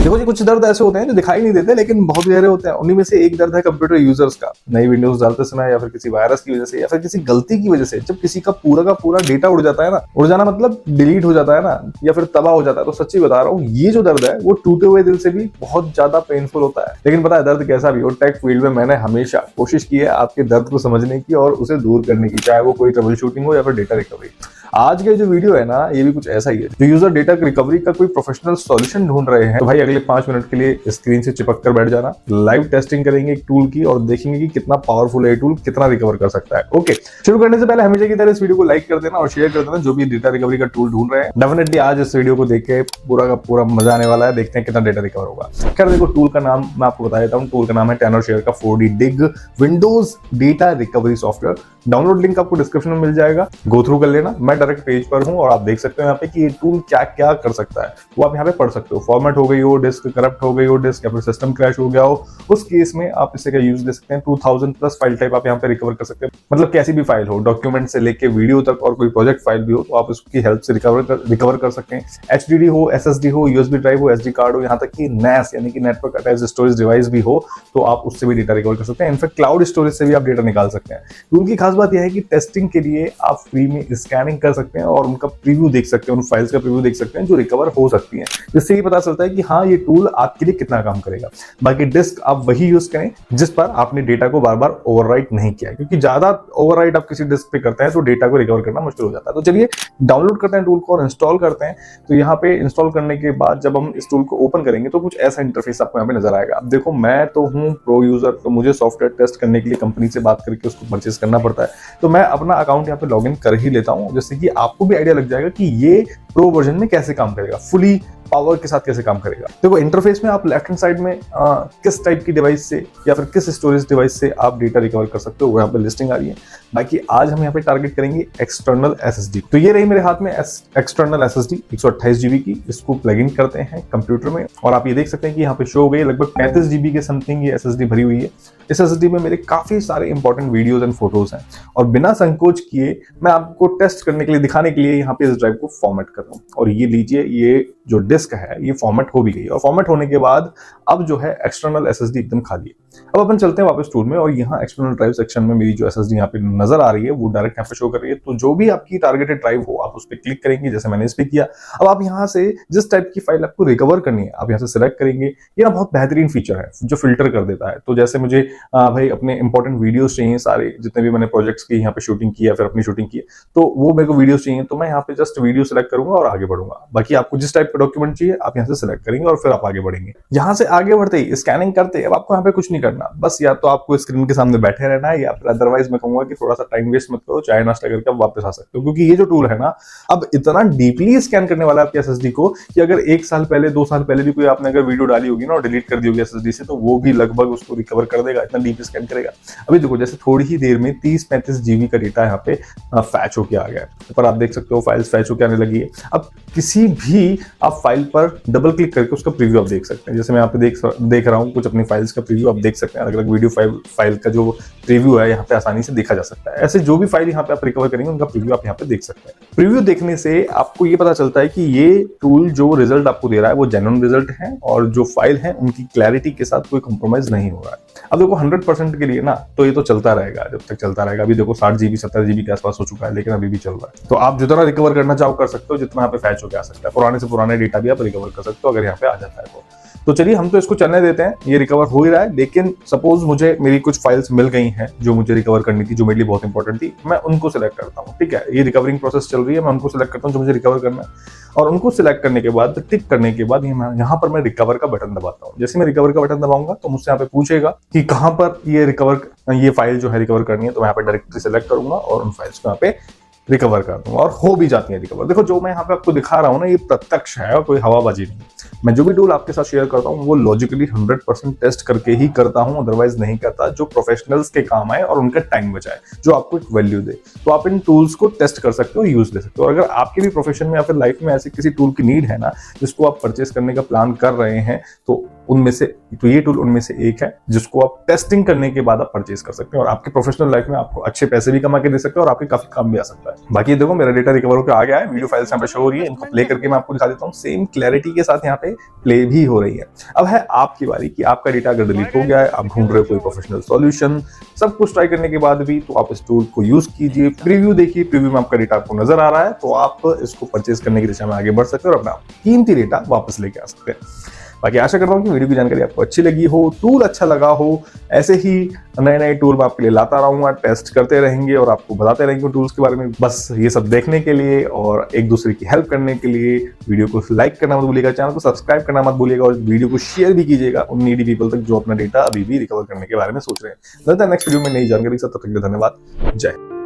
देखो जी, कुछ दर्द ऐसे होते हैं जो दिखाई नहीं देते लेकिन बहुत गहरे होते हैं। उन्हीं में से एक दर्द है कंप्यूटर यूजर्स का। नई विंडोज डालते समय या फिर किसी वायरस की वजह से या फिर किसी गलती की वजह से जब किसी का पूरा डेटा उड़ जाता है ना, उड़ जाना मतलब डिलीट हो जाता है ना, या फिर तबाह हो जाता है, तो सच्ची बता रहा हूँ ये जो दर्द है वो टूटे हुए दिल से भी बहुत ज्यादा पेनफुल होता है। लेकिन पता है दर्द कैसा भी हो, टेक फील्ड में मैंने हमेशा कोशिश की है आपके दर्द को समझने की और उसे दूर करने की, चाहे वो कोई ट्रबल शूटिंग हो या फिर डेटा रिकवरी। आज के जो वीडियो है ना, ये भी कुछ ऐसा ही है। जो यूजर डेटा रिकवरी का कोई प्रोफेशनल सॉल्यूशन ढूंढ रहे हैं तो भाई अगले 5 मिनट के लिए स्क्रीन से चिपक कर बैठ जाना। लाइव टेस्टिंग करेंगे एक टूल की और देखेंगे कि कितना पावरफुल है ये टूल, कितना रिकवर कर सकता है। ओके, शुरू करने से पहले हमेशा की तरह इस वीडियो को लाइक कर देना और शेयर कर देना जो भी डेटा रिकवरी का टूल ढूंढ रहे हैं। डेफिनेटली आज इस वीडियो को देख के पूरा का पूरा मजा आने वाला है, देखते हैं कितना डेटा रिकवर होगा। खैर देखो, टूल का नाम मैं आपको बता देता हूँ। टूल का नाम है Tenorshare का 4D Dig Windows data recovery software. Download link आपको डिस्क्रिप्शन में मिल जाएगा, गो थ्रू कर लेना। मैं डायरेक्ट पेज पर हूं और आप देख सकते हो यहाँ पे कि ये टूल क्या क्या कर सकता है, वो आप यहाँ पे पढ़ सकते हो। फॉर्मेट हो गई हो, डिस्क करप्ट हो गई हो डिस्क, या फिर सिस्टम क्रैश हो गया हो, उस केस में आप इससे क्या यूज ले सकते हैं। 2000 प्लस फाइल टाइप आप यहाँ पे रिकवर कर सकते हैं। मतलब कैसी भी फाइल हो, डॉक्यूमेंट से लेके वीडियो तक, और कोई प्रोजेक्ट फाइल भी हो तो आप उसकी हेल्प से रिकवर कर सकते हैं। HDD हो, SSD हो, USB ड्राइव हो, SD कार्ड हो, यहाँ तक कि NAS यानी कि नेटवर्क अटैच्ड स्टोरेज डिवाइस भी हो तो आप उससे भी डेटा रिकवर कर सकते हैं। इनफैक्ट क्लाउड स्टोरेज से भी आप डेटा निकाल सकते हैं। टूल की खास बात यह है कि टेस्टिंग के लिए आप फ्री में स्कैनिंग कर सकते हैं और उनका प्रीव्यू देख सकते हैं, उन फाइल्स का प्रीव्यू देख सकते हैं जो रिकवर हो सकती हैं। जिससे ये पता चलता है कि हाँ ये टूल आपके लिए कितना काम करेगा। बाकी डिस्क आप वही यूज करें जिस पर आपने डेटा को बार बार ओवरराइट नहीं किया है, क्योंकि ज्यादा ओवरराइट आप किसी डिस्क पे करते हैं तो डेटा को रिकवर करना मुश्किल हो जाता है। तो चलिए डाउनलोड करते हैं टूल को और इंस्टॉल करते हैं। तो यहाँ पे इंस्टॉल करने के बाद जब हम इस टूल को ओपन करेंगे तो कुछ ऐसा इंटरफेस आपको यहाँ पे नजर आएगा। अब देखो, मैं तो हूँ प्रो यूजर, तो मुझे सॉफ्टवेयर टेस्ट करने के लिए कंपनी से बात करके उसको परचेस करना पड़ता है। तो मैं अपना अकाउंट यहाँ पे लॉगिन कर ही लेता हूँ, जिससे कि आपको भी आइडिया लग जाएगा कि ये प्रो वर्जन में कैसे काम करेगा, फुली पावर के साथ कैसे काम करेगा। देखो इंटरफेस में आप लेफ्ट हैंड साइड में किस टाइप की डिवाइस से या फिर किस स्टोरेज डिवाइस से आप डेटा रिकवर कर सकते हो वो यहाँ पे लिस्टिंग आ रही है। बाकी आज हम यहाँ पे टारगेट करेंगे एक्सटर्नल SSD। तो ये रही मेरे हाथ में एक्सटर्नल SSD 128 GB की। इसको प्लग इन करते हैं कंप्यूटर में और आप ये देख सकते हैं कि यहाँ पे शो हो गई लगभग 35 GB के समथिंग ये SSD भरी हुई है। इस SSD में मेरे काफी सारे इंपॉर्टेंट वीडियोस एंड फोटोज हैं और बिना संकोच किए मैं आपको टेस्ट करने के लिए, दिखाने के लिए यहाँ पे इस ड्राइव को फॉर्मेट कर रहा हूँ। और ये लीजिए, ये जो डिस्क है ये फॉर्मेट हो भी गई और फॉर्मेट होने के बाद अब जो है एक्सटर्नल SSD एकदम खाली है। अब अपन चलते हैं वापस टूल में और यहाँ एक्सटर्नल ड्राइव सेक्शन में मेरी जो SSD यहाँ पे नजर आ रही है वो डायरेक्ट यहाँ पे शो कर रही है। तो जो भी आपकी टारगेटेड ड्राइव हो आप उस पर क्लिक करेंगे, जैसे मैंने इस पे किया। अब आप यहाँ से जिस टाइप की फाइल आपको रिकवर करनी है आप यहाँ से सिलेक्ट करेंगे। ये ना बहुत बेहतरीन फीचर है जो फिल्टर कर देता है। तो जैसे मुझे भाई अपने इंपॉर्टेंट वीडियोस चाहिए, सारे जितने भी मैंने प्रोजेक्ट्स की यहाँ पे शूटिंग की या फिर अपनी शूटिंग की, तो वो मेरे को वीडियोस चाहिए तो मैं यहाँ पे जस्ट वीडियो सिलेक्ट करूंगा और आगे बढ़ूंगा। बाकी आपको जिस टाइप का डॉक्यूमेंट चाहिए आप यहाँ से सिलेक्ट करेंगे और फिर आप आगे बढ़ेंगे। यहाँ से आगे बढ़ते ही स्कैनिंग करते अब आपको यहाँ पे कुछ नहीं करना, बस या तो आपको स्क्रीन के सामने बैठे रहना है या फिर अदरवाइज मैं कहूंगा कि थोड़ा सा टाइम वेस्ट मत करो, चाय नाश्ता करके आप वापस आ सकते हो। क्योंकि ये जो टूल है ना अब इतना डीपली स्कैन करने वाला है आपके SSD को कि अगर 1 साल पहले 2 साल पहले भी कोई आपने अगर वीडियो डाली होगी ना और डिलीट कर दी होगी SSD से तो वो भी लगभग उसको रिकवर कर देगा, इतना डीप स्कैन करेगा। अभी देखो जैसे थोड़ी ही देर में 30-35 GB का डेटा यहाँ पे फैच होके आ गया है। पर आप देख सकते हो फाइल्स फैच होके आने लगी है। अब किसी भी आप फाइल पर डबल क्लिक करके उसका प्रीव्यू आप देख सकते हैं। जैसे मैं यहाँ पे देख रहा हूँ कुछ अपनी फाइल्स का प्रीव्यू आप देख सकते हैं। अलग अलग वीडियो फाइल का जो प्रीव्यू है यहाँ पे आसानी से देखा जा सकता है। ऐसे जो भी फाइल यहाँ पे आप रिकवर करेंगे उनका प्रीव्यू आप यहाँ पे देख सकते हैं। प्रीव्यू देखने से आपको ये पता चलता है कि ये टूल जो रिजल्ट आपको दे रहा है वो जेन्युइन रिजल्ट है और जो फाइल है उनकी क्लैरिटी के साथ कोई कंप्रोमाइज नहीं हो रहा है। अब देखो 100% के लिए ना तो ये तो चलता रहेगा, जब तक चलता रहेगा। अभी देखो 60 GB 70 GB के आसपास हो चुका है लेकिन अभी भी चल रहा है। तो आप जितना रिकवर करना चाहो कर सकते हो, जितना यहाँ पे फैच होकर आ सकता है। पुराने से पुराने डेटा भी आप रिकवर कर सकते हो अगर यहाँ पे आ जाता है तो चलिए हम तो इसको चलने देते हैं। ये रिकवर हो ही रहा है, लेकिन सपोज मुझे मेरी कुछ फाइल्स मिल गई हैं जो मुझे रिकवर करनी थी, जो मेरे लिए बहुत इंपॉर्टेंट थी, मैं उनको सिलेक्ट करता हूँ। ठीक है, ये रिकवरिंग प्रोसेस चल रही है, मैं उनको सिलेक्ट करता हूँ जो मुझे रिकवर करना है और उनको सिलेक्ट करने के बाद टिक करने के बाद यहाँ पर मैं रिकवर का बटन दबाता हूँ। जैसे मैं रिकवर का बटन दबाऊंगा तो मुझसे यहाँ पे पूछेगा कि कहाँ पर ये फाइल जो है रिकवर करनी है, तो मैं यहाँ पे डायरेक्टली सिलेक्ट करूंगा और उन फाइल्स को यहाँ पे रिकवर कर दूंगा और हो भी जाती है रिकवर। देखो जो मैं यहाँ पे आपको दिखा रहा हूँ ना ये प्रत्यक्ष है और कोई हवाबाजी नहीं। मैं जो भी टूल आपके साथ शेयर करता हूँ वो लॉजिकली 100% टेस्ट करके ही करता हूँ, अदरवाइज नहीं करता, जो प्रोफेशनल्स के काम आए और उनका टाइम बचाए, जो आपको एक वैल्यू दे। तो आप इन टूल्स को टेस्ट कर सकते हो, यूज ले सकते हो। और अगर आपके भी प्रोफेशन में या फिर लाइफ में ऐसी किसी टूल की नीड है ना जिसको आप परचेस करने का प्लान कर रहे हैं तो उनमें से, तो ये टूल उनमें से एक है जिसको आप टेस्टिंग करने के बाद आप परचेज कर सकते हैं और आपके प्रोफेशनल लाइफ में आपको अच्छे पैसे भी कमा के दे सकते हैं और आपके काफी काम भी आ सकता है। बाकी देखो मेरा डेटा रिकवर होकर आ गया है, वीडियो फाइल्स यहाँ पे शो हो रही है, इनको प्ले करके मैं आपको दिखा देता हूँ। सेम क्लैरिटी के साथ यहाँ पे प्ले भी हो रही है। अब है आपकी बारी कि आपका डेटा अगर डिलीट हो गया है, आप ढूंढ रहे हो कोई प्रोफेशनल सॉल्यूशन, सब कुछ ट्राई करने के बाद भी, तो आप इस टूल को यूज कीजिए, प्रीव्यू देखिए, प्रीव्यू में आपका डेटा आपको नजर आ रहा है तो आप इसको परचेज करने की दिशा में आगे बढ़ सकते हैं और अपना कीमती डेटा वापस लेके आ सकते हैं। बाकी आशा करता हूँ कि वीडियो की जानकारी आपको अच्छी लगी हो, टूल अच्छा लगा हो। ऐसे ही नए नए टूल मैं आपके लिए लाता रहूंगा, टेस्ट करते रहेंगे और आपको बताते रहेंगे टूल्स के बारे में। बस ये सब देखने के लिए और एक दूसरे की हेल्प करने के लिए वीडियो को लाइक करना मत भूलिएगा, चैनल को सब्सक्राइब करना मत भूलिएगा और वीडियो को शेयर भी कीजिएगा उन नीडी पीपल तक जो अपना डेटा अभी भी रिकवर करने के बारे में सोच रहे हैं। मिलता है नेक्स्ट वीडियो में नई जानकारी के साथ, तब तक के लिए धन्यवाद। जय।